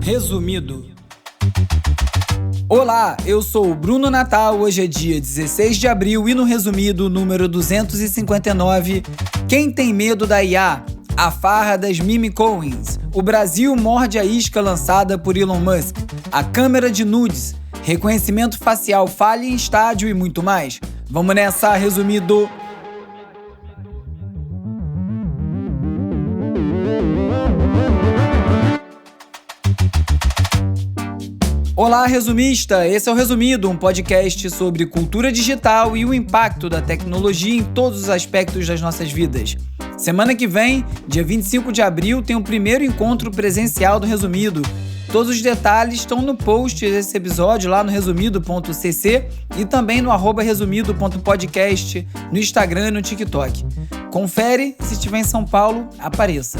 Resumido. Olá, eu sou o Bruno Natal, hoje é dia 16 de abril e no Resumido, número 259, quem tem medo da IA? A farra das meme coins. O Brasil morde a isca lançada por Elon Musk. A câmera de nudes. Reconhecimento facial falha em estádio e muito mais. Vamos nessa, Resumido. Olá, resumista! Esse é o Resumido, um podcast sobre cultura digital e o impacto da tecnologia em todos os aspectos das nossas vidas. Semana que vem, dia 25 de abril, tem o primeiro encontro presencial do Resumido. Todos os detalhes estão no post desse episódio lá no resumido.cc e também no @resumido.podcast no Instagram e no TikTok. Confere, se estiver em São Paulo, apareça.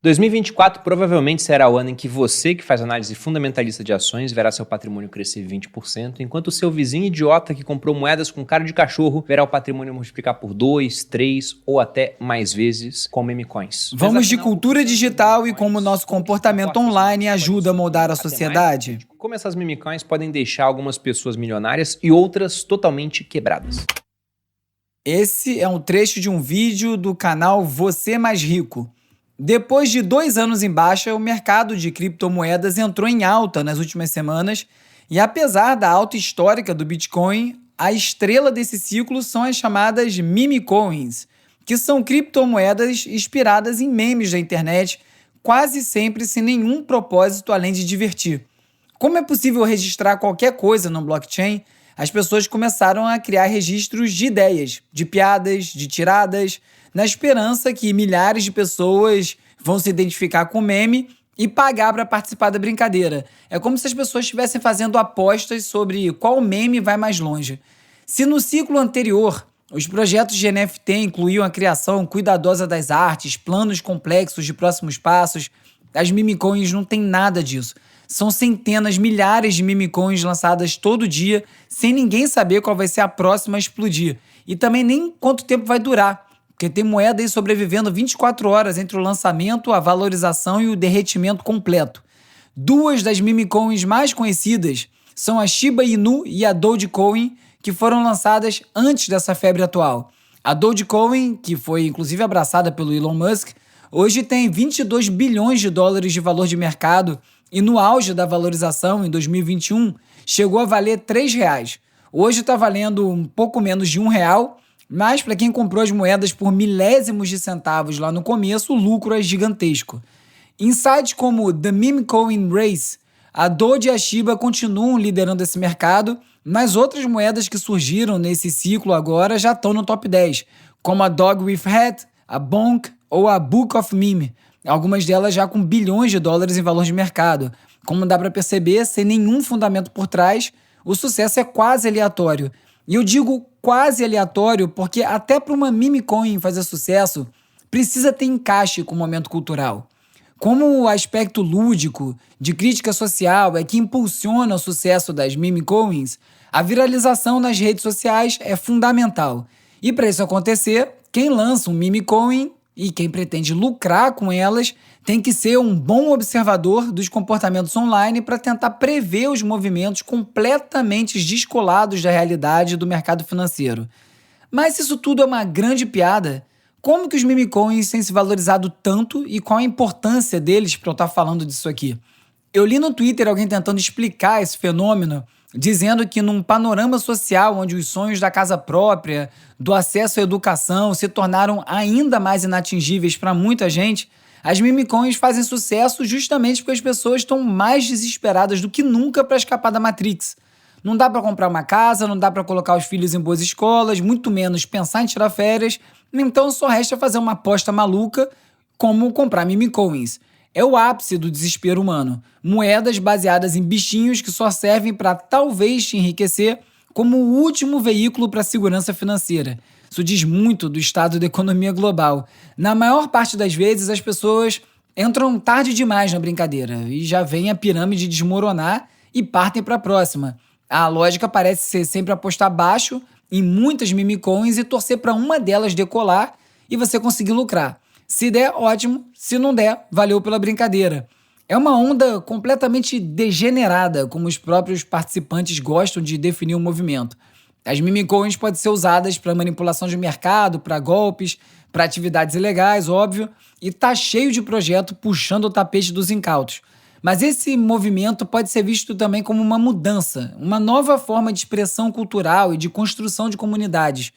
2024 provavelmente será o ano em que você, que faz análise fundamentalista de ações, verá seu patrimônio crescer 20%, enquanto o seu vizinho idiota que comprou moedas com cara de cachorro verá o patrimônio multiplicar por 2, 3 ou até mais vezes com meme coins. Vamos de cultura digital e como o nosso comportamento online ajuda a moldar a sociedade. Como essas meme coins podem deixar algumas pessoas milionárias e outras totalmente quebradas. Esse é um trecho de um vídeo do canal Você Mais Rico. Depois de 2 anos em baixa, o mercado de criptomoedas entrou em alta nas últimas semanas e apesar da alta histórica do Bitcoin, a estrela desse ciclo são as chamadas meme coins, que são criptomoedas inspiradas em memes da internet, quase sempre sem nenhum propósito além de divertir. Como é possível registrar qualquer coisa no blockchain, as pessoas começaram a criar registros de ideias, de piadas, de tiradas, na esperança que milhares de pessoas vão se identificar com o meme e pagar para participar da brincadeira. É como se as pessoas estivessem fazendo apostas sobre qual meme vai mais longe. Se no ciclo anterior os projetos de NFT incluíam a criação cuidadosa das artes, planos complexos de próximos passos, as meme coins não têm nada disso. São centenas, milhares de meme coins lançadas todo dia, sem ninguém saber qual vai ser a próxima a explodir. E também nem quanto tempo vai durar. Porque tem moeda aí sobrevivendo 24 horas entre o lançamento, a valorização e o derretimento completo. 2 das meme coins mais conhecidas são a Shiba Inu e a Dogecoin, que foram lançadas antes dessa febre atual. A Dogecoin, que foi inclusive abraçada pelo Elon Musk, hoje tem 22 bilhões de dólares de valor de mercado e no auge da valorização, em 2021, chegou a valer R$3. Hoje está valendo um pouco menos de R$1, mas para quem comprou as moedas por milésimos de centavos lá no começo, o lucro é gigantesco. Em sites como The Meme Coin Race, a Doge e a Shiba continuam liderando esse mercado, mas outras moedas que surgiram nesse ciclo agora já estão no top 10, como a Dog with Hat, a Bonk ou a Book of Meme, algumas delas já com bilhões de dólares em valor de mercado. Como dá para perceber, sem nenhum fundamento por trás, o sucesso é quase aleatório. E eu digo quase aleatório porque até para uma meme coin fazer sucesso, precisa ter encaixe com o momento cultural. Como o aspecto lúdico, de crítica social, é que impulsiona o sucesso das meme coins, a viralização nas redes sociais é fundamental. E para isso acontecer, quem lança um meme coin e quem pretende lucrar com elas tem que ser um bom observador dos comportamentos online para tentar prever os movimentos completamente descolados da realidade do mercado financeiro. Mas isso tudo é uma grande piada. Como que os meme coins têm se valorizado tanto e qual a importância deles para eu estar falando disso aqui? Eu li no Twitter alguém tentando explicar esse fenômeno, dizendo que num panorama social onde os sonhos da casa própria, do acesso à educação se tornaram ainda mais inatingíveis para muita gente, as meme coins fazem sucesso justamente porque as pessoas estão mais desesperadas do que nunca para escapar da Matrix. Não dá para comprar uma casa, não dá para colocar os filhos em boas escolas, muito menos pensar em tirar férias, então só resta fazer uma aposta maluca como comprar meme coins. É o ápice do desespero humano. Moedas baseadas em bichinhos que só servem para talvez te enriquecer como o último veículo para a segurança financeira. Isso diz muito do estado da economia global. Na maior parte das vezes, as pessoas entram tarde demais na brincadeira e já vem a pirâmide desmoronar e partem para a próxima. A lógica parece ser sempre apostar baixo em muitas meme coins e torcer para uma delas decolar e você conseguir lucrar. Se der, ótimo. Se não der, valeu pela brincadeira. É uma onda completamente degenerada, como os próprios participantes gostam de definir o movimento. As meme coins podem ser usadas para manipulação de mercado, para golpes, para atividades ilegais, óbvio, e tá cheio de projeto puxando o tapete dos incautos. Mas esse movimento pode ser visto também como uma mudança, uma nova forma de expressão cultural e de construção de comunidades.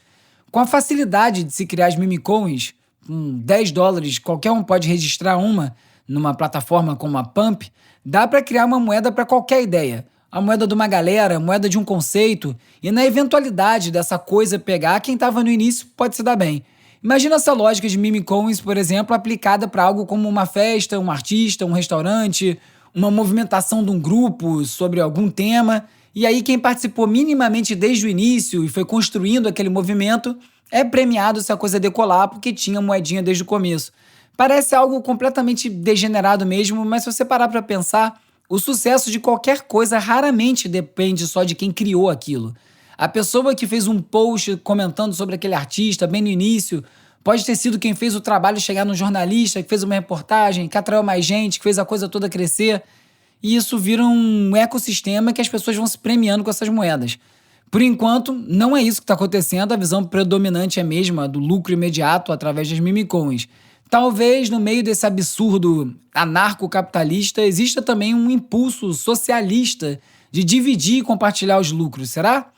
Com a facilidade de se criar as meme coins, com $10, qualquer um pode registrar uma numa plataforma como a Pump, dá para criar uma moeda para qualquer ideia. A moeda de uma galera, a moeda de um conceito, e na eventualidade dessa coisa pegar, quem estava no início pode se dar bem. Imagina essa lógica de meme coins, por exemplo, aplicada para algo como uma festa, um artista, um restaurante, uma movimentação de um grupo sobre algum tema, e aí quem participou minimamente desde o início e foi construindo aquele movimento é premiado se a coisa decolar porque tinha moedinha desde o começo. Parece algo completamente degenerado mesmo, mas se você parar para pensar, o sucesso de qualquer coisa raramente depende só de quem criou aquilo. A pessoa que fez um post comentando sobre aquele artista bem no início pode ter sido quem fez o trabalho chegar no jornalista, que fez uma reportagem, que atraiu mais gente, que fez a coisa toda crescer. E isso vira um ecossistema que as pessoas vão se premiando com essas moedas. Por enquanto, não é isso que está acontecendo, a visão predominante é a mesma do lucro imediato através das meme coins. Talvez no meio desse absurdo anarcocapitalista exista também um impulso socialista de dividir e compartilhar os lucros, será?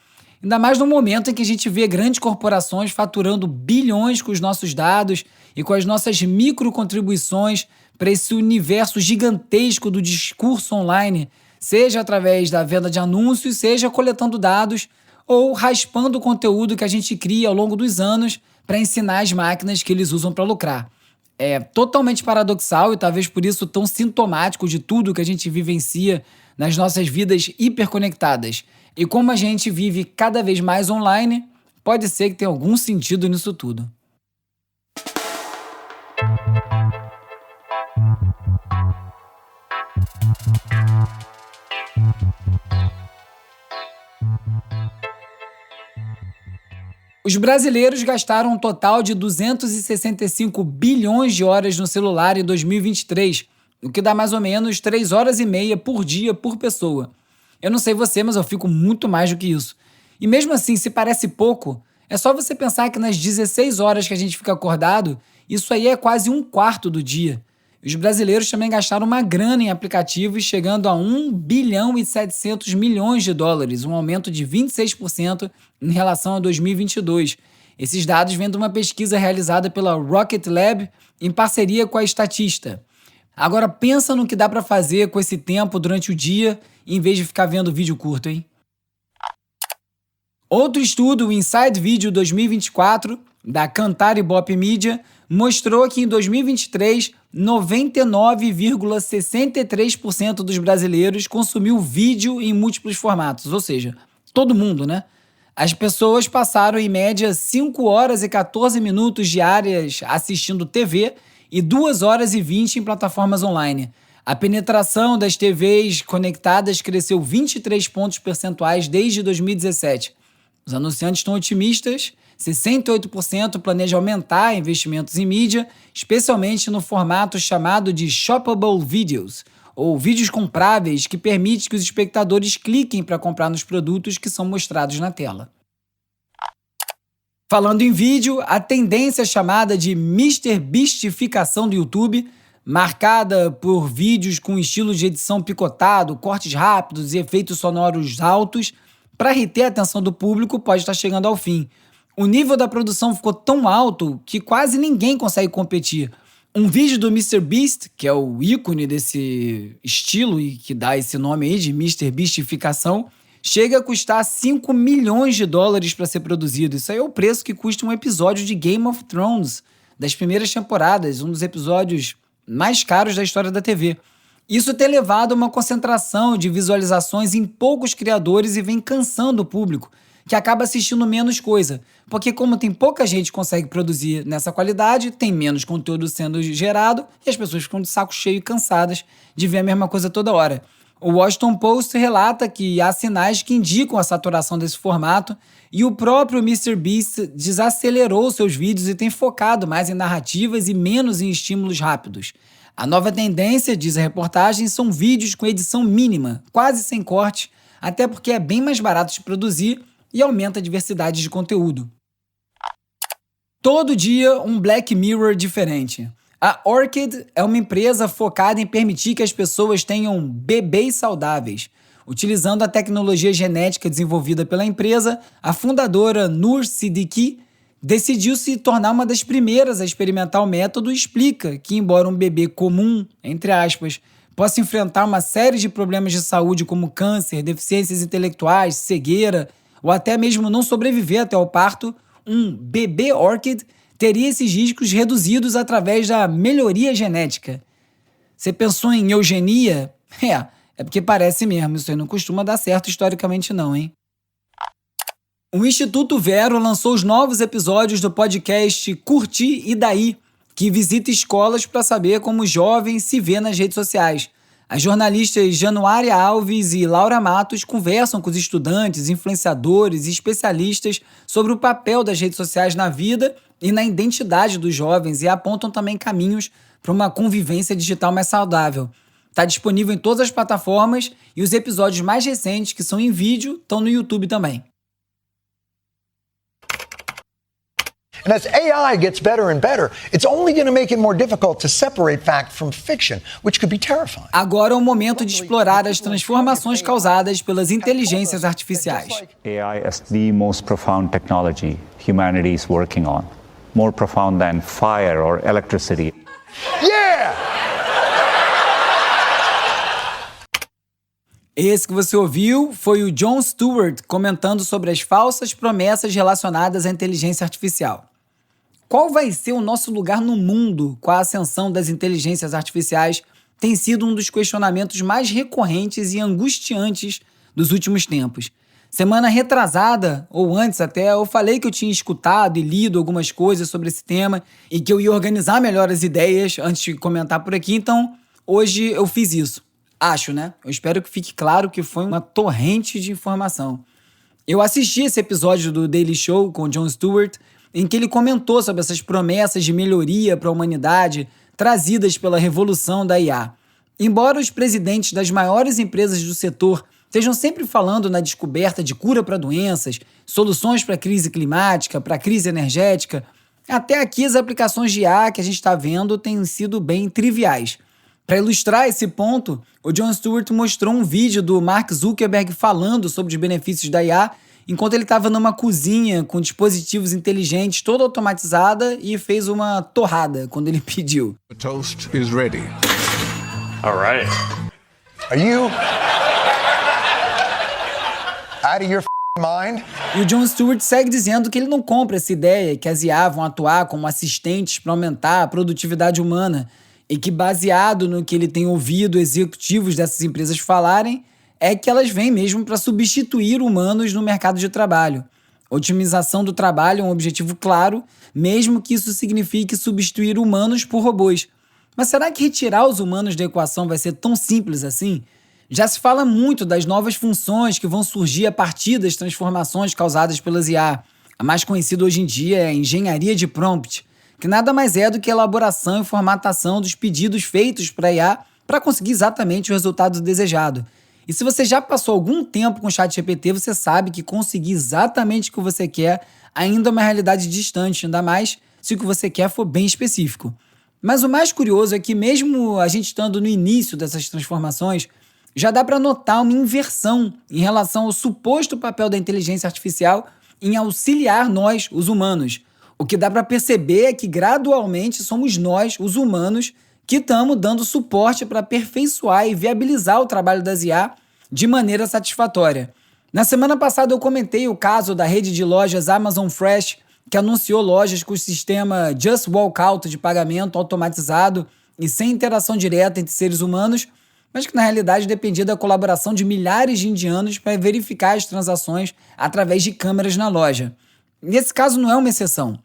Ainda mais no momento em que a gente vê grandes corporações faturando bilhões com os nossos dados e com as nossas microcontribuições para esse universo gigantesco do discurso online, seja através da venda de anúncios, seja coletando dados ou raspando o conteúdo que a gente cria ao longo dos anos para ensinar as máquinas que eles usam para lucrar. É totalmente paradoxal e talvez por isso tão sintomático de tudo que a gente vivencia nas nossas vidas hiperconectadas. E como a gente vive cada vez mais online, pode ser que tenha algum sentido nisso tudo. Os brasileiros gastaram um total de 265 bilhões de horas no celular em 2023, o que dá mais ou menos 3 horas e meia por dia por pessoa. Eu não sei você, mas eu fico muito mais do que isso. E mesmo assim, se parece pouco, é só você pensar que nas 16 horas que a gente fica acordado, isso aí é quase um quarto do dia. Os brasileiros também gastaram uma grana em aplicativos, chegando a 1 bilhão e 700 milhões de dólares, um aumento de 26% em relação a 2022. Esses dados vêm de uma pesquisa realizada pela Rocket Lab em parceria com a Statista. Agora pensa no que dá para fazer com esse tempo durante o dia, em vez de ficar vendo vídeo curto, hein? Outro estudo, o Inside Video 2024, da Kantar Ibope Media, mostrou que em 2023, 99,63% dos brasileiros consumiu vídeo em múltiplos formatos, ou seja, todo mundo, né? As pessoas passaram em média 5 horas e 14 minutos diárias assistindo TV e 2 horas e 20 em plataformas online. A penetração das TVs conectadas cresceu 23 pontos percentuais desde 2017. Os anunciantes estão otimistas, 68% planeja aumentar investimentos em mídia, especialmente no formato chamado de shoppable videos, ou vídeos compráveis que permite que os espectadores cliquem para comprar nos produtos que são mostrados na tela. Falando em vídeo, a tendência chamada de MrBeastificação do YouTube, marcada por vídeos com estilo de edição picotado, cortes rápidos e efeitos sonoros altos, para reter a atenção do público, pode estar chegando ao fim. O nível da produção ficou tão alto que quase ninguém consegue competir. Um vídeo do MrBeast, que é o ícone desse estilo e que dá esse nome aí de MrBeastificação, chega a custar 5 milhões de dólares para ser produzido. Isso aí é o preço que custa um episódio de Game of Thrones, das primeiras temporadas, um dos episódios mais caros da história da TV. Isso tem levado a uma concentração de visualizações em poucos criadores e vem cansando o público, que acaba assistindo menos coisa. Porque como tem pouca gente que consegue produzir nessa qualidade, tem menos conteúdo sendo gerado e as pessoas ficam de saco cheio e cansadas de ver a mesma coisa toda hora. O Washington Post relata que há sinais que indicam a saturação desse formato e o próprio MrBeast desacelerou seus vídeos e tem focado mais em narrativas e menos em estímulos rápidos. A nova tendência, diz a reportagem, são vídeos com edição mínima, quase sem corte, até porque é bem mais barato de produzir e aumenta a diversidade de conteúdo. Todo dia um Black Mirror diferente. A Orchid é uma empresa focada em permitir que as pessoas tenham bebês saudáveis. Utilizando a tecnologia genética desenvolvida pela empresa, a fundadora Noor Siddiqui decidiu se tornar uma das primeiras a experimentar o método e explica que, embora um bebê comum, entre aspas, possa enfrentar uma série de problemas de saúde como câncer, deficiências intelectuais, cegueira ou até mesmo não sobreviver até o parto, um bebê Orchid teria esses riscos reduzidos através da melhoria genética. Você pensou em eugenia? É porque parece mesmo, isso aí não costuma dar certo historicamente não, hein? O Instituto Vero lançou os novos episódios do podcast Curti e Daí, que visita escolas para saber como os jovens se vê nas redes sociais. As jornalistas Januária Alves e Laura Matos conversam com os estudantes, influenciadores e especialistas sobre o papel das redes sociais na vida e na identidade dos jovens e apontam também caminhos para uma convivência digital mais saudável. Está disponível em todas as plataformas e os episódios mais recentes, que são em vídeo, estão no YouTube também. And as AI gets better and better, it's only going to make it more difficult to separate fact from fiction, which could be terrifying. Agora é o momento de explorar as transformações causadas pelas inteligências artificiais. AI as the most profound technology humanity is working on, more profound than fire or electricity. Yeah! Esse que você ouviu foi o Jon Stewart comentando sobre as falsas promessas relacionadas à inteligência artificial. Qual vai ser o nosso lugar no mundo com a ascensão das inteligências artificiais tem sido um dos questionamentos mais recorrentes e angustiantes dos últimos tempos. Semana retrasada, ou antes até, eu falei que eu tinha escutado e lido algumas coisas sobre esse tema e que eu ia organizar melhor as ideias antes de comentar por aqui, então hoje eu fiz isso. Acho, né? Eu espero que fique claro que foi uma torrente de informação. Eu assisti esse episódio do Daily Show com o Jon Stewart, em que ele comentou sobre essas promessas de melhoria para a humanidade trazidas pela revolução da IA. Embora os presidentes das maiores empresas do setor estejam sempre falando na descoberta de cura para doenças, soluções para a crise climática, para a crise energética, até aqui as aplicações de IA que a gente está vendo têm sido bem triviais. Para ilustrar esse ponto, o Jon Stewart mostrou um vídeo do Mark Zuckerberg falando sobre os benefícios da IA enquanto ele estava numa cozinha com dispositivos inteligentes toda automatizada e fez uma torrada quando ele pediu. The toast is ready. All right. Are you out of your mind? E o Jon Stewart segue dizendo que ele não compra essa ideia que as IA vão atuar como assistentes para aumentar a produtividade humana e que, baseado no que ele tem ouvido executivos dessas empresas falarem, é que elas vêm mesmo para substituir humanos no mercado de trabalho. Otimização do trabalho é um objetivo claro, mesmo que isso signifique substituir humanos por robôs. Mas será que retirar os humanos da equação vai ser tão simples assim? Já se fala muito das novas funções que vão surgir a partir das transformações causadas pelas IA. A mais conhecida hoje em dia é a engenharia de prompt, que nada mais é do que a elaboração e formatação dos pedidos feitos para a IA para conseguir exatamente o resultado desejado. E se você já passou algum tempo com o ChatGPT, você sabe que conseguir exatamente o que você quer ainda é uma realidade distante, ainda mais se o que você quer for bem específico. Mas o mais curioso é que mesmo a gente estando no início dessas transformações, já dá para notar uma inversão em relação ao suposto papel da inteligência artificial em auxiliar nós, os humanos. O que dá para perceber é que gradualmente somos nós, os humanos, que estamos dando suporte para aperfeiçoar e viabilizar o trabalho das IA de maneira satisfatória. Na semana passada eu comentei o caso da rede de lojas Amazon Fresh, que anunciou lojas com o sistema Just Walk Out de pagamento automatizado e sem interação direta entre seres humanos, mas que na realidade dependia da colaboração de milhares de indianos para verificar as transações através de câmeras na loja. Nesse caso não é uma exceção.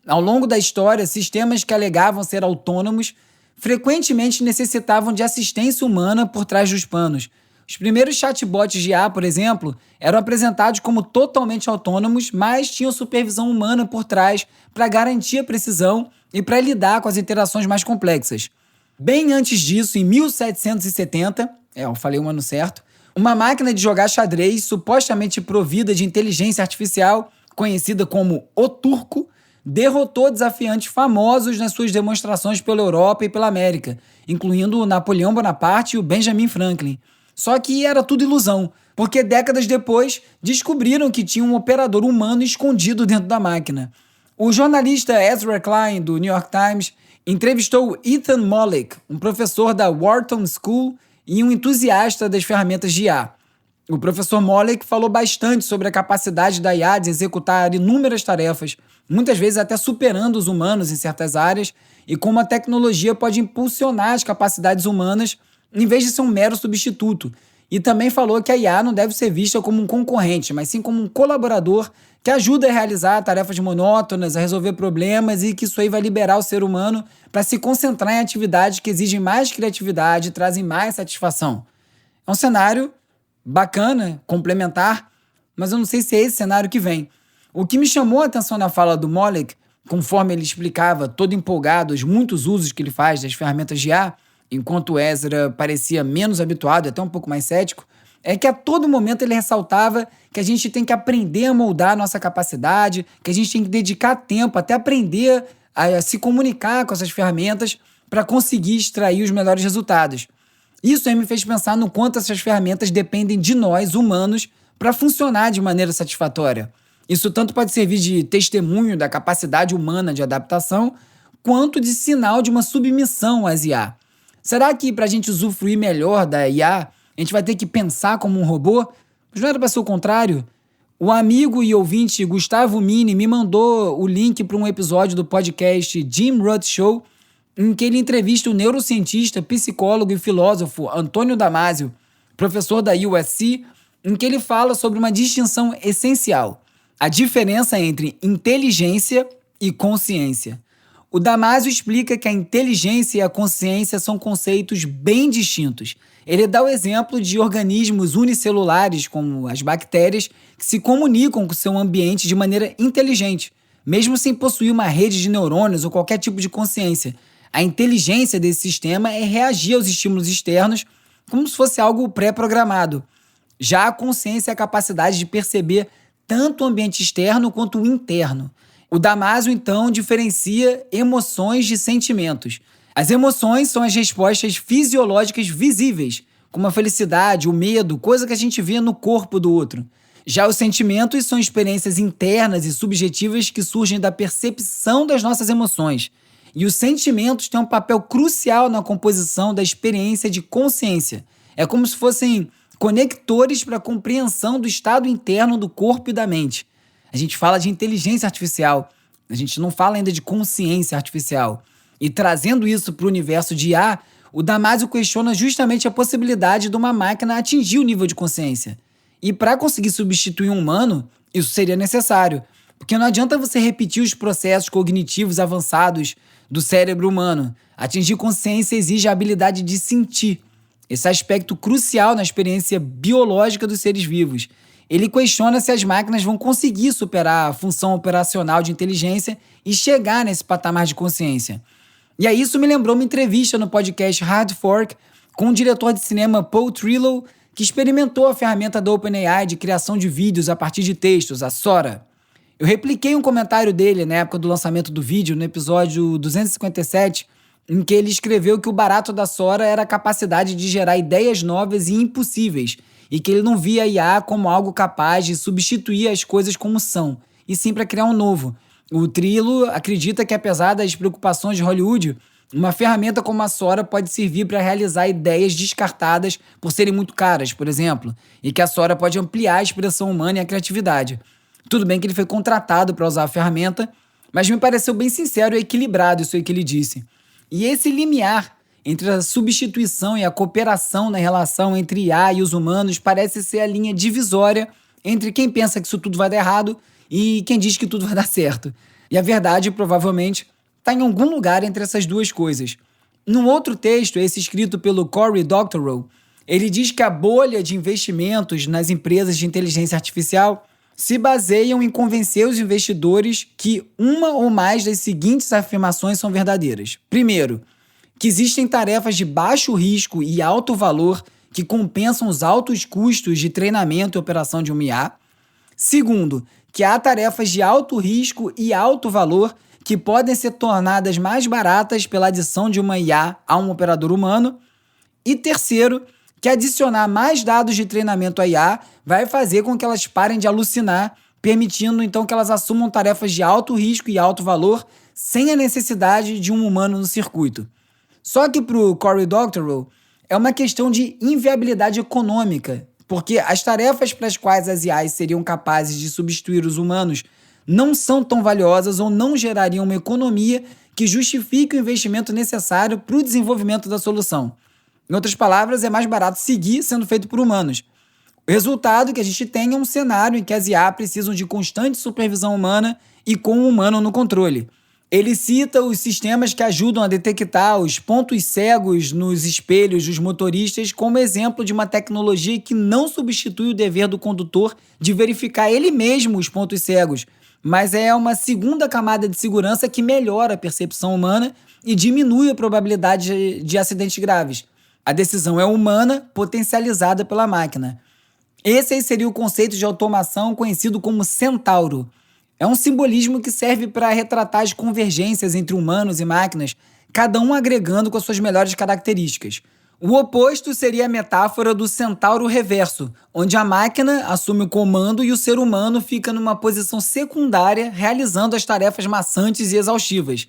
Ao longo da história, sistemas que alegavam ser autônomos frequentemente necessitavam de assistência humana por trás dos panos. Os primeiros chatbots de IA, por exemplo, eram apresentados como totalmente autônomos, mas tinham supervisão humana por trás para garantir a precisão e para lidar com as interações mais complexas. Bem antes disso, em 1770, eu falei o ano certo, uma máquina de jogar xadrez supostamente provida de inteligência artificial, conhecida como O Turco, derrotou desafiantes famosos nas suas demonstrações pela Europa e pela América, incluindo o Napoleão Bonaparte e o Benjamin Franklin. Só que era tudo ilusão, porque décadas depois descobriram que tinha um operador humano escondido dentro da máquina. O jornalista Ezra Klein, do New York Times, entrevistou Ethan Mollick, um professor da Wharton School e um entusiasta das ferramentas de IA. O professor Mollick falou bastante sobre a capacidade da IA de executar inúmeras tarefas, muitas vezes até superando os humanos em certas áreas, e como a tecnologia pode impulsionar as capacidades humanas em vez de ser um mero substituto. E também falou que a IA não deve ser vista como um concorrente, mas sim como um colaborador que ajuda a realizar tarefas monótonas, a resolver problemas, e que isso aí vai liberar o ser humano para se concentrar em atividades que exigem mais criatividade e trazem mais satisfação. É um cenário bacana, complementar, mas eu não sei se é esse cenário que vem. O que me chamou a atenção na fala do Mollick, conforme ele explicava, todo empolgado, os muitos usos que ele faz das ferramentas de IA, enquanto Ezra parecia menos habituado e até um pouco mais cético, é que a todo momento ele ressaltava que a gente tem que aprender a moldar a nossa capacidade, que a gente tem que dedicar tempo até aprender a se comunicar com essas ferramentas para conseguir extrair os melhores resultados. Isso aí me fez pensar no quanto essas ferramentas dependem de nós, humanos, para funcionar de maneira satisfatória. Isso tanto pode servir de testemunho da capacidade humana de adaptação, quanto de sinal de uma submissão às IA. Será que para a gente usufruir melhor da IA, a gente vai ter que pensar como um robô? Mas não era para ser o contrário? O amigo e ouvinte Gustavo Mini me mandou o link para um episódio do podcast Jim Rutt Show, em que ele entrevista o neurocientista, psicólogo e filósofo Antônio Damasio, professor da USC, em que ele fala sobre uma distinção essencial: a diferença entre inteligência e consciência. O Damasio explica que a inteligência e a consciência são conceitos bem distintos. Ele dá o exemplo de organismos unicelulares, como as bactérias, que se comunicam com seu ambiente de maneira inteligente, mesmo sem possuir uma rede de neurônios ou qualquer tipo de consciência. A inteligência desse sistema é reagir aos estímulos externos como se fosse algo pré-programado. Já a consciência é a capacidade de perceber tanto o ambiente externo quanto o interno. O Damasio, então, diferencia emoções de sentimentos. As emoções são as respostas fisiológicas visíveis, como a felicidade, o medo, coisa que a gente vê no corpo do outro. Já os sentimentos são experiências internas e subjetivas que surgem da percepção das nossas emoções. E os sentimentos têm um papel crucial na composição da experiência de consciência. É como se fossem conectores para a compreensão do estado interno do corpo e da mente. A gente fala de inteligência artificial, a gente não fala ainda de consciência artificial. E trazendo isso para o universo de IA, o Damasio questiona justamente a possibilidade de uma máquina atingir o nível de consciência. E para conseguir substituir um humano, isso seria necessário, porque não adianta você repetir os processos cognitivos avançados do cérebro humano. Atingir consciência exige a habilidade de sentir, esse aspecto crucial na experiência biológica dos seres vivos. Ele questiona se as máquinas vão conseguir superar a função operacional de inteligência e chegar nesse patamar de consciência. E aí isso me lembrou uma entrevista no podcast Hard Fork com o diretor de cinema Paul Trillo, que experimentou a ferramenta da OpenAI de criação de vídeos a partir de textos, a Sora. Eu repliquei um comentário dele na época do lançamento do vídeo, no episódio 257, em que ele escreveu que o barato da Sora era a capacidade de gerar ideias novas e impossíveis, e que ele não via a IA como algo capaz de substituir as coisas como são, e sim para criar um novo. O Trillo acredita que, apesar das preocupações de Hollywood, uma ferramenta como a Sora pode servir para realizar ideias descartadas por serem muito caras, por exemplo, e que a Sora pode ampliar a expressão humana e a criatividade. Tudo bem que ele foi contratado para usar a ferramenta, mas me pareceu bem sincero e equilibrado isso aí que ele disse. E esse limiar entre a substituição e a cooperação na relação entre IA e os humanos parece ser a linha divisória entre quem pensa que isso tudo vai dar errado e quem diz que tudo vai dar certo. E a verdade, provavelmente, está em algum lugar entre essas duas coisas. Num outro texto, esse escrito pelo Cory Doctorow, Ele diz que a bolha de investimentos nas empresas de inteligência artificial se baseiam em convencer os investidores que uma ou mais das seguintes afirmações são verdadeiras. Primeiro, que existem tarefas de baixo risco e alto valor que compensam os altos custos de treinamento e operação de uma IA. Segundo, que há tarefas de alto risco e alto valor que podem ser tornadas mais baratas pela adição de uma IA a um operador humano. E terceiro, que adicionar mais dados de treinamento à IA vai fazer com que elas parem de alucinar, permitindo então que elas assumam tarefas de alto risco e alto valor sem a necessidade de um humano no circuito. Só que para o Cory Doctorow é uma questão de inviabilidade econômica, porque as tarefas para as quais as IAs seriam capazes de substituir os humanos não são tão valiosas ou não gerariam uma economia que justifique o investimento necessário para o desenvolvimento da solução. Em outras palavras, é mais barato seguir sendo feito por humanos. O resultado que a gente tem é um cenário em que as IA precisam de constante supervisão humana e com o humano no controle. Ele cita os sistemas que ajudam a detectar os pontos cegos nos espelhos dos motoristas como exemplo de uma tecnologia que não substitui o dever do condutor de verificar ele mesmo os pontos cegos, mas é uma segunda camada de segurança que melhora a percepção humana e diminui a probabilidade de acidentes graves. A decisão é humana, potencializada pela máquina. Esse aí seria o conceito de automação conhecido como centauro. É um simbolismo que serve para retratar as convergências entre humanos e máquinas, cada um agregando com as suas melhores características. O oposto seria a metáfora do centauro reverso, onde a máquina assume o comando e o ser humano fica numa posição secundária, realizando as tarefas maçantes e exaustivas.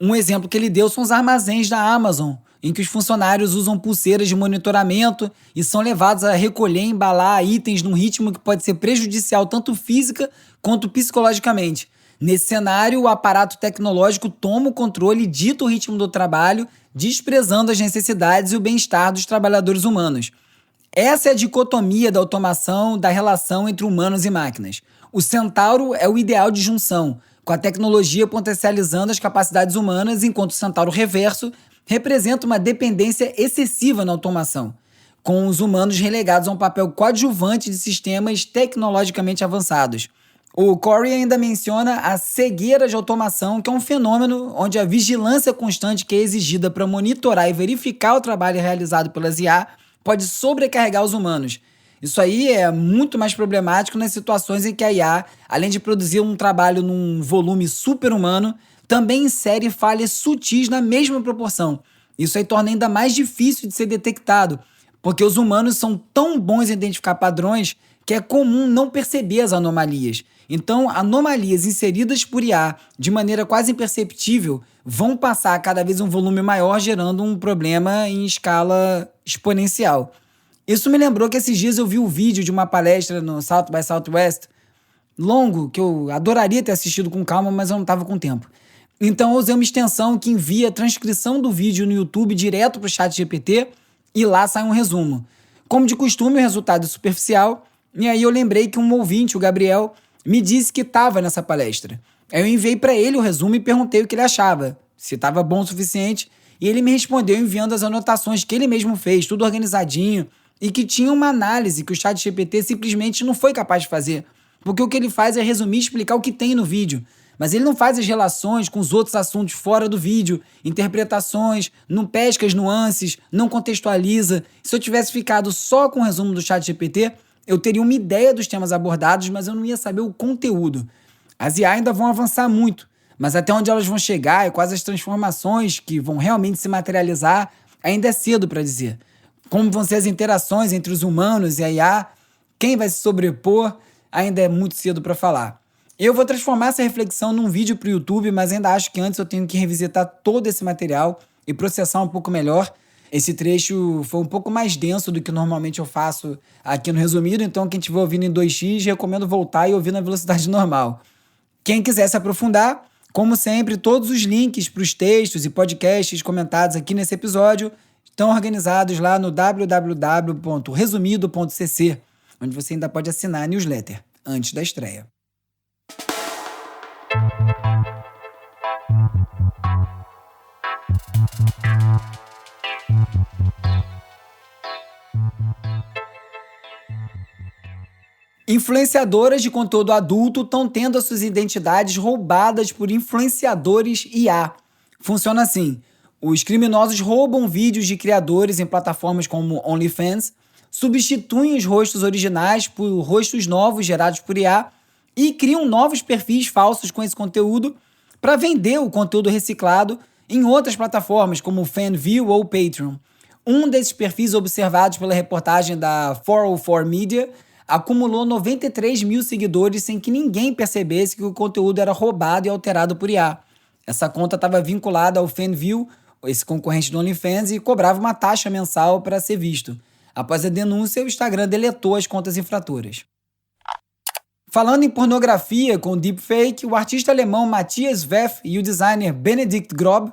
Um exemplo que ele deu são os armazéns da Amazon, em que os funcionários usam pulseiras de monitoramento e são levados a recolher e embalar itens num ritmo que pode ser prejudicial tanto física quanto psicologicamente. Nesse cenário, o aparato tecnológico toma o controle e dita o ritmo do trabalho, desprezando as necessidades e o bem-estar dos trabalhadores humanos. Essa é a dicotomia da automação, da relação entre humanos e máquinas. O centauro é o ideal de junção, com a tecnologia potencializando as capacidades humanas, enquanto o centauro reverso representa uma dependência excessiva na automação, com os humanos relegados a um papel coadjuvante de sistemas tecnologicamente avançados. O Cory ainda menciona a cegueira de automação, que é um fenômeno onde a vigilância constante que é exigida para monitorar e verificar o trabalho realizado pelas IA pode sobrecarregar os humanos. Isso aí é muito mais problemático nas situações em que a IA, além de produzir um trabalho num volume super-humano, também insere falhas sutis na mesma proporção. Isso aí torna ainda mais difícil de ser detectado, porque os humanos são tão bons em identificar padrões que é comum não perceber as anomalias. Então, anomalias inseridas por IA de maneira quase imperceptível vão passar a cada vez um volume maior, gerando um problema em escala exponencial. Isso me lembrou que esses dias eu vi um vídeo de uma palestra no South by Southwest, longo, que eu adoraria ter assistido com calma, mas eu não estava com tempo. Então eu usei uma extensão que envia a transcrição do vídeo no YouTube direto para o ChatGPT e lá sai um resumo. Como de costume, o resultado é superficial, e aí eu lembrei que um ouvinte, o Gabriel, me disse que estava nessa palestra. Aí eu enviei para ele o resumo e perguntei o que ele achava, se estava bom o suficiente, e ele me respondeu enviando as anotações que ele mesmo fez, tudo organizadinho, e que tinha uma análise que o ChatGPT simplesmente não foi capaz de fazer, porque o que ele faz é resumir e explicar o que tem no vídeo. Mas ele não faz as relações com os outros assuntos fora do vídeo, interpretações, não pesca as nuances, não contextualiza. Se eu tivesse ficado só com o resumo do ChatGPT, eu teria uma ideia dos temas abordados, mas eu não ia saber o conteúdo. As IA ainda vão avançar muito, mas até onde elas vão chegar e quais as transformações que vão realmente se materializar, ainda é cedo para dizer. Como vão ser as interações entre os humanos e a IA, quem vai se sobrepor, ainda é muito cedo para falar. Eu vou transformar essa reflexão num vídeo para o YouTube, mas ainda acho que antes eu tenho que revisitar todo esse material e processar um pouco melhor. Esse trecho foi um pouco mais denso do que normalmente eu faço aqui no Resumido, então quem estiver ouvindo em 2x, recomendo voltar e ouvir na velocidade normal. Quem quiser se aprofundar, como sempre, todos os links para os textos e podcasts comentados aqui nesse episódio estão organizados lá no www.resumido.cc, onde você ainda pode assinar a newsletter antes da estreia. Influenciadoras de conteúdo adulto estão tendo as suas identidades roubadas por influenciadores IA. Funciona assim: os criminosos roubam vídeos de criadores em plataformas como OnlyFans, substituem os rostos originais por rostos novos gerados por IA e criam novos perfis falsos com esse conteúdo para vender o conteúdo reciclado em outras plataformas como Fanview ou Patreon. Um desses perfis observados pela reportagem da 404 Media acumulou 93 mil seguidores sem que ninguém percebesse que o conteúdo era roubado e alterado por IA. Essa conta estava vinculada ao Fanview, esse concorrente do OnlyFans, e cobrava uma taxa mensal para ser visto. Após a denúncia, o Instagram deletou as contas infratoras. Falando em pornografia com deepfake, o artista alemão Matthias Weff e o designer Benedikt Grob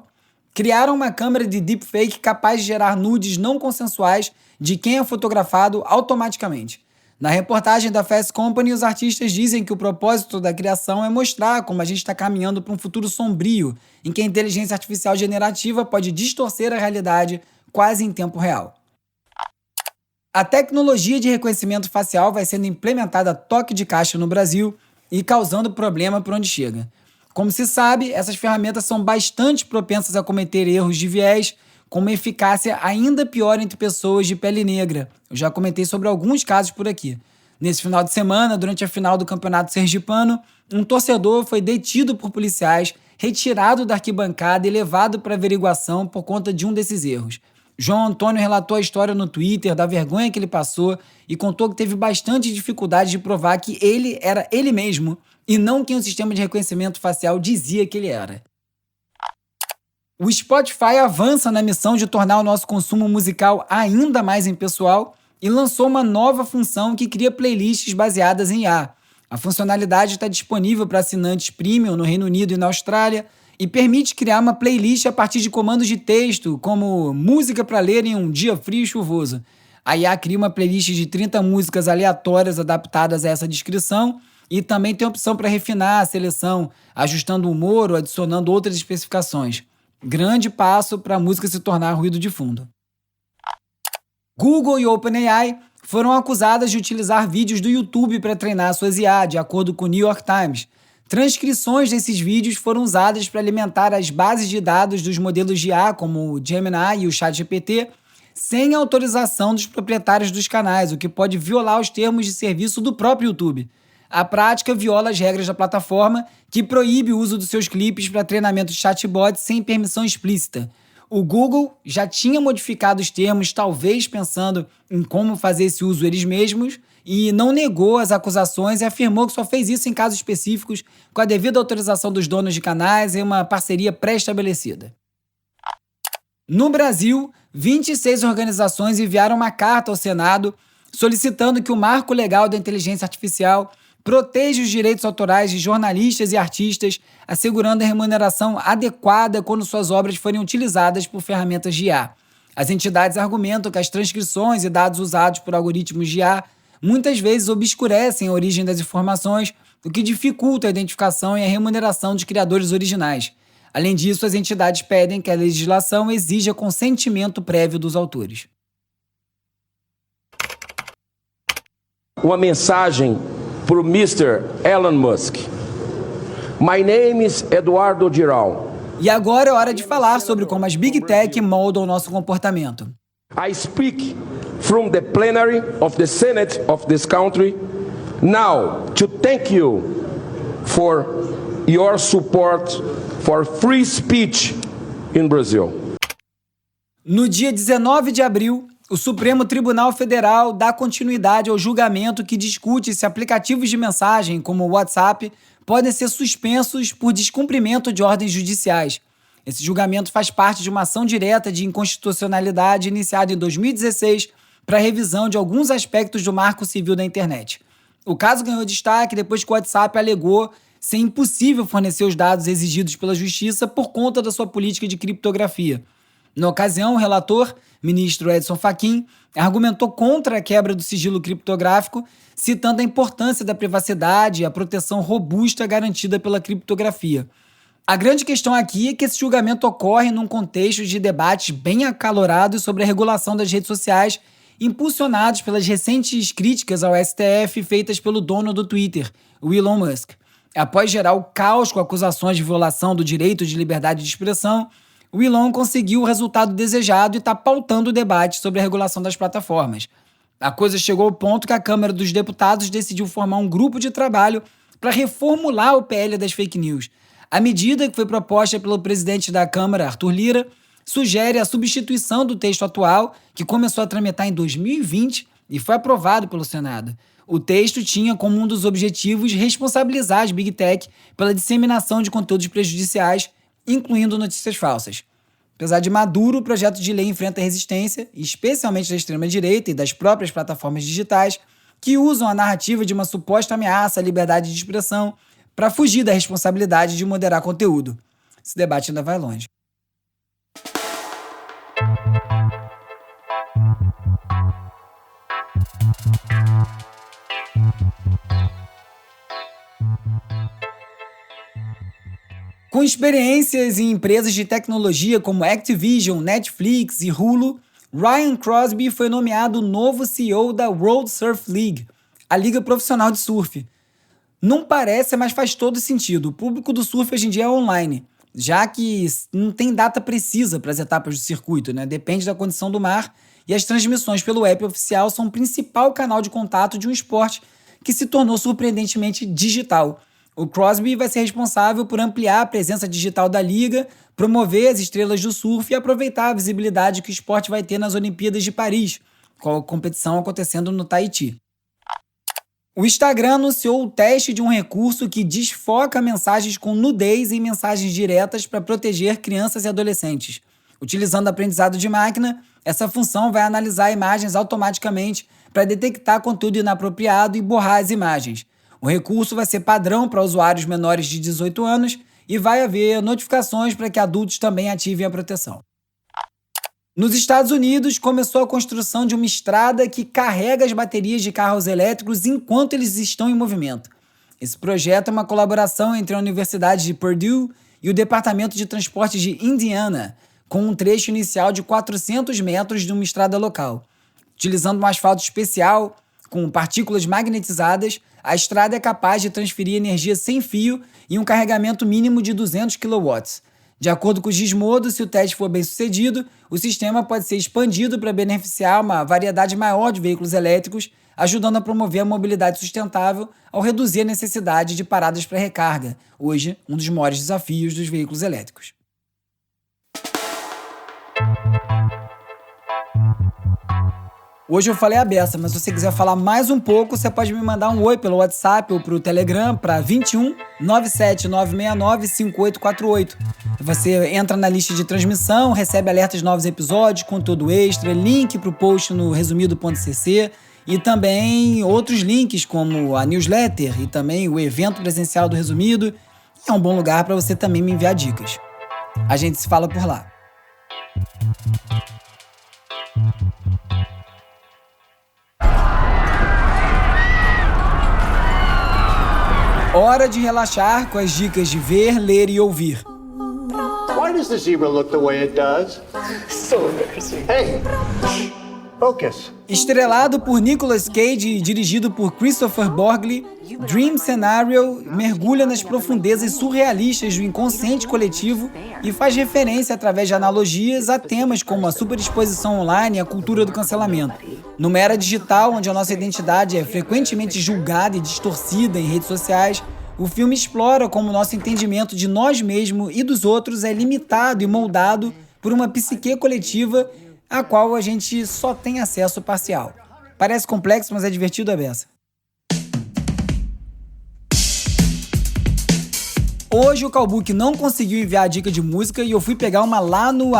criaram uma câmera de deepfake capaz de gerar nudes não consensuais de quem é fotografado automaticamente. Na reportagem da Fast Company, os artistas dizem que o propósito da criação é mostrar como a gente está caminhando para um futuro sombrio, em que a inteligência artificial generativa pode distorcer a realidade quase em tempo real. A tecnologia de reconhecimento facial vai sendo implementada a toque de caixa no Brasil e causando problema por onde chega. Como se sabe, essas ferramentas são bastante propensas a cometer erros de viés, com uma eficácia ainda pior entre pessoas de pele negra. Eu já comentei sobre alguns casos por aqui. Nesse final de semana, durante a final do Campeonato Sergipano, um torcedor foi detido por policiais, retirado da arquibancada e levado para averiguação por conta de um desses erros. João Antônio relatou a história no Twitter da vergonha que ele passou e contou que teve bastante dificuldade de provar que ele era ele mesmo e não quem o sistema de reconhecimento facial dizia que ele era. O Spotify avança na missão de tornar o nosso consumo musical ainda mais impessoal e lançou uma nova função que cria playlists baseadas em IA. A funcionalidade está disponível para assinantes premium no Reino Unido e na Austrália e permite criar uma playlist a partir de comandos de texto, como música para ler em um dia frio e chuvoso. A IA cria uma playlist de 30 músicas aleatórias adaptadas a essa descrição e também tem opção para refinar a seleção, ajustando o humor ou adicionando outras especificações. Grande passo para a música se tornar ruído de fundo. Google e OpenAI foram acusadas de utilizar vídeos do YouTube para treinar suas IA, de acordo com o New York Times. Transcrições desses vídeos foram usadas para alimentar as bases de dados dos modelos de IA, como o Gemini e o ChatGPT, sem autorização dos proprietários dos canais, o que pode violar os termos de serviço do próprio YouTube. A prática viola as regras da plataforma, que proíbe o uso dos seus clipes para treinamento de chatbots sem permissão explícita. O Google já tinha modificado os termos, talvez pensando em como fazer esse uso eles mesmos, e não negou as acusações e afirmou que só fez isso em casos específicos, com a devida autorização dos donos de canais e uma parceria pré-estabelecida. No Brasil, 26 organizações enviaram uma carta ao Senado solicitando que o marco legal da inteligência artificial proteja os direitos autorais de jornalistas e artistas, assegurando a remuneração adequada quando suas obras forem utilizadas por ferramentas de IA. As entidades argumentam que as transcrições e dados usados por algoritmos de IA muitas vezes obscurecem a origem das informações, o que dificulta a identificação e a remuneração dos criadores originais. Além disso, as entidades pedem que a legislação exija consentimento prévio dos autores. Uma mensagem para o Mr. Elon Musk. My name is Eduardo Girão. E agora é hora de falar sobre como as Big Tech moldam o nosso comportamento. I speak from the plenary of the Senate of this country now to thank you for your support for free speech in Brazil. No dia 19 de abril, o Supremo Tribunal Federal dá continuidade ao julgamento que discute se aplicativos de mensagem, como o WhatsApp, podem ser suspensos por descumprimento de ordens judiciais. Esse julgamento faz parte de uma ação direta de inconstitucionalidade iniciada em 2016 para revisão de alguns aspectos do Marco Civil da Internet. O caso ganhou destaque depois que o WhatsApp alegou ser impossível fornecer os dados exigidos pela Justiça por conta da sua política de criptografia. Na ocasião, o relator, ministro Edson Fachin, argumentou contra a quebra do sigilo criptográfico, citando a importância da privacidade e a proteção robusta garantida pela criptografia. A grande questão aqui é que esse julgamento ocorre num contexto de debates bem acalorados sobre a regulação das redes sociais impulsionados pelas recentes críticas ao STF feitas pelo dono do Twitter, o Elon Musk. Após gerar o caos com acusações de violação do direito de liberdade de expressão, o Elon conseguiu o resultado desejado e está pautando o debate sobre a regulação das plataformas. A coisa chegou ao ponto que a Câmara dos Deputados decidiu formar um grupo de trabalho para reformular o PL das fake news. A medida, que foi proposta pelo presidente da Câmara, Arthur Lira, sugere a substituição do texto atual, que começou a tramitar em 2020 e foi aprovado pelo Senado. O texto tinha como um dos objetivos responsabilizar as Big Tech pela disseminação de conteúdos prejudiciais, incluindo notícias falsas. Apesar de maduro, o projeto de lei enfrenta resistência, especialmente da extrema-direita e das próprias plataformas digitais, que usam a narrativa de uma suposta ameaça à liberdade de expressão para fugir da responsabilidade de moderar conteúdo. Esse debate ainda vai longe. Com experiências em empresas de tecnologia como Activision, Netflix e Hulu, Ryan Crosby foi nomeado novo CEO da World Surf League, a liga profissional de surf. Não parece, mas faz todo sentido. O público do surf hoje em dia é online, já que não tem data precisa para as etapas do circuito, né? Depende da condição do mar, e as transmissões pelo app oficial são o principal canal de contato de um esporte que se tornou surpreendentemente digital. O Crosby vai ser responsável por ampliar a presença digital da liga, promover as estrelas do surf e aproveitar a visibilidade que o esporte vai ter nas Olimpíadas de Paris, com a competição acontecendo no Tahiti. O Instagram anunciou o teste de um recurso que desfoca mensagens com nudez em mensagens diretas para proteger crianças e adolescentes. Utilizando aprendizado de máquina, essa função vai analisar imagens automaticamente para detectar conteúdo inapropriado e borrar as imagens. O recurso vai ser padrão para usuários menores de 18 anos e vai haver notificações para que adultos também ativem a proteção. Nos Estados Unidos, começou a construção de uma estrada que carrega as baterias de carros elétricos enquanto eles estão em movimento. Esse projeto é uma colaboração entre a Universidade de Purdue e o Departamento de Transporte de Indiana, com um trecho inicial de 400 metros de uma estrada local. Utilizando um asfalto especial, com partículas magnetizadas, a estrada é capaz de transferir energia sem fio e um carregamento mínimo de 200 kW. De acordo com o Gizmodo, se o teste for bem sucedido, o sistema pode ser expandido para beneficiar uma variedade maior de veículos elétricos, ajudando a promover a mobilidade sustentável ao reduzir a necessidade de paradas para recarga, hoje um dos maiores desafios dos veículos elétricos. Hoje eu falei a beça, mas se você quiser falar mais um pouco, você pode me mandar um oi pelo WhatsApp ou pro Telegram para 21 97 969 5848. Você entra na lista de transmissão, recebe alertas de novos episódios, conteúdo extra, link pro post no resumido.cc e também outros links como a newsletter e também o evento presencial do Resumido. É um bom lugar para você também me enviar dicas. A gente se fala por lá. Hora de relaxar com as dicas de ver, ler e ouvir. Why does the zebra look the way it does? So embarrassing. Hey, focus. Estrelado por Nicolas Cage e dirigido por Christopher Borgli, Dream Scenario mergulha nas profundezas surrealistas do inconsciente coletivo e faz referência através de analogias a temas como a superexposição online e a cultura do cancelamento. Numa era digital, onde a nossa identidade é frequentemente julgada e distorcida em redes sociais, o filme explora como o nosso entendimento de nós mesmos e dos outros é limitado e moldado por uma psique coletiva a qual a gente só tem acesso parcial. Parece complexo, mas é divertido a beça. Hoje o Calbook não conseguiu enviar a dica de música e eu fui pegar uma lá no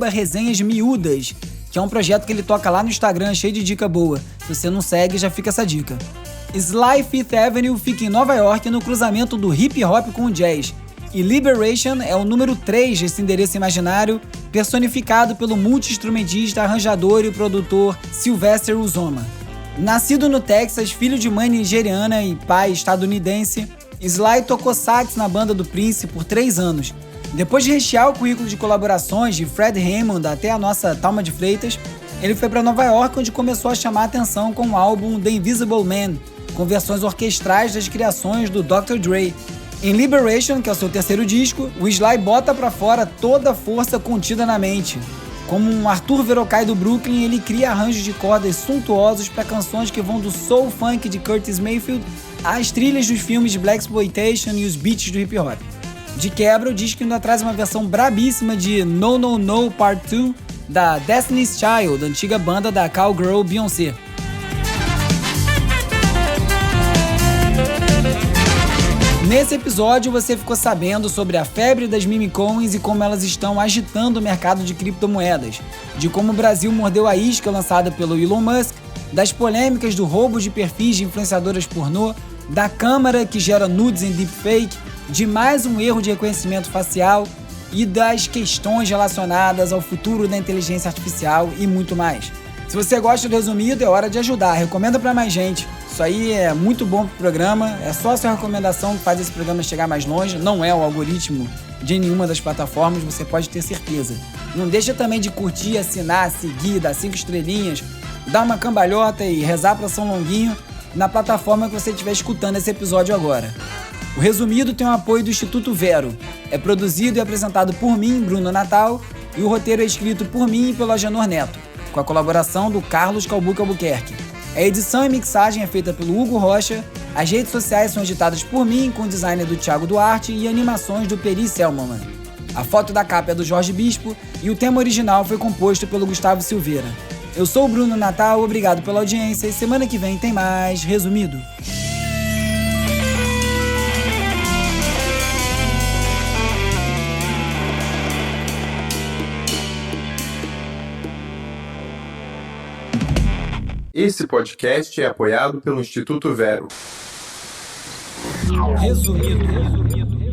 @resenhasmiúdas, que é um projeto que ele toca lá no Instagram, cheio de dica boa. Se você não segue, já fica essa dica. Sly Fifth Avenue fica em Nova York no cruzamento do hip hop com o jazz. E Liberation é o número 3 desse endereço imaginário, personificado pelo multi-instrumentista, arranjador e produtor Sylvester Uzoma. Nascido no Texas, filho de mãe nigeriana e pai estadunidense, Sly tocou sax na banda do Prince por 3 anos. Depois de rechear o currículo de colaborações de Fred Hammond até a nossa Thalma de Freitas, Ele foi para Nova York, onde começou a chamar a atenção com o álbum The Invisible Man, com versões orquestrais das criações do Dr. Dre. Em Liberation, que é o seu terceiro disco, o Sly bota pra fora toda a força contida na mente. Como um Arthur Verocai do Brooklyn, ele cria arranjos de cordas suntuosos para canções que vão do soul funk de Curtis Mayfield às trilhas dos filmes de Blaxploitation e os beats do hip hop. De quebra, o disco ainda traz uma versão brabíssima de No No No Part 2 da Destiny's Child, antiga banda da cowgirl Beyoncé. Nesse episódio você ficou sabendo sobre a febre das meme coins e como elas estão agitando o mercado de criptomoedas, de como o Brasil mordeu a isca lançada pelo Elon Musk, das polêmicas do roubo de perfis de influenciadoras pornô, da câmera que gera nudes em deepfake, de mais um erro de reconhecimento facial e das questões relacionadas ao futuro da inteligência artificial e muito mais. Se você gosta do resumido, é hora de ajudar, recomenda para mais gente. Isso aí é muito bom pro programa, é só a sua recomendação que faz esse programa chegar mais longe, não é o algoritmo de nenhuma das plataformas, você pode ter certeza. Não deixa também de curtir, assinar, seguir, dar 5 estrelinhas, dar uma cambalhota e rezar para São Longuinho na plataforma que você estiver escutando esse episódio agora. O Resumido tem o apoio do Instituto Vero, é produzido e apresentado por mim, Bruno Natal, e o roteiro é escrito por mim e pelo Agenor Neto, com a colaboração do Carlos Calbuque Albuquerque. A edição e mixagem é feita pelo Hugo Rocha, as redes sociais são editadas por mim, com o design do Thiago Duarte e animações do Peri Selman. A foto da capa é do Jorge Bispo e o tema original foi composto pelo Gustavo Silveira. Eu sou o Bruno Natal, obrigado pela audiência e semana que vem tem mais Resumido. Esse podcast é apoiado pelo Instituto Vero. Resumido.